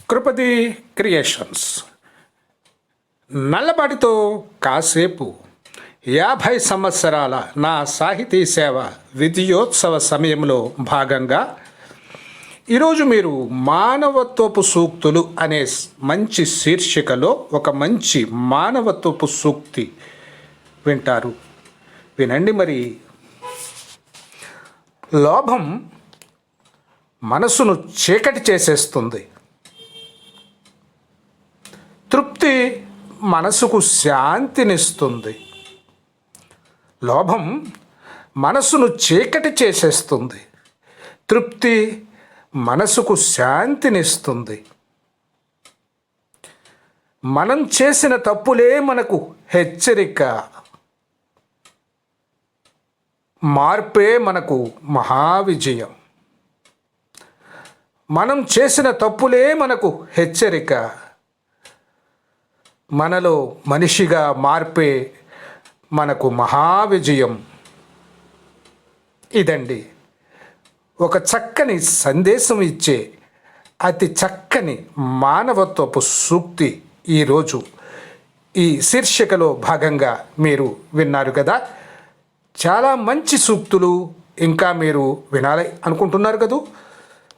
కృపది creations నల్లబాటితో కాసేపు 50 సంవత్సరాల నా సాహితీ సేవ విజయోత్సవ సమయంలో భాగంగా ఈరోజు మీరు మానవత్వపు సూక్తులు అనే మంచి శీర్షికలో ఒక మంచి మానవత్వపు సూక్తి వింటారు. వినండి. మరి లోభం మనసును చీకటి చేసేస్తుంది. తృప్తి మనసుకు శాంతినిస్తుంది. లోభం మనసును చీకటి చేసేస్తుంది. తృప్తి మనసుకు శాంతినిస్తుంది. మనం చేసిన తప్పులే మనకు హెచ్చరిక. మార్పే మనకు మహావిజయం. మనం చేసిన తప్పులే మనకు హెచ్చరిక. మనలో మనిషిగా మార్పే మనకు మహావిజయం. ఇదండి ఒక చక్కని సందేశం ఇచ్చే అతి చక్కని మానవత్వపు సూక్తి ఈరోజు ఈ శీర్షికలో భాగంగా మీరు విన్నారు కదా. చాలా మంచి సూక్తులు ఇంకా మీరు వినాలి అనుకుంటున్నారు కదూ.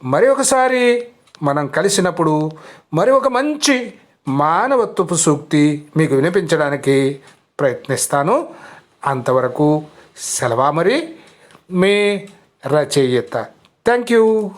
మరి ఒకసారి మనం కలిసినప్పుడు మరి ఒక మంచి మానవత్వపు సూక్తి మీకు వినిపించడానికి ప్రయత్నిస్తాను. అంతవరకు సెలవా. మరి మీ రచయిత. Thank you.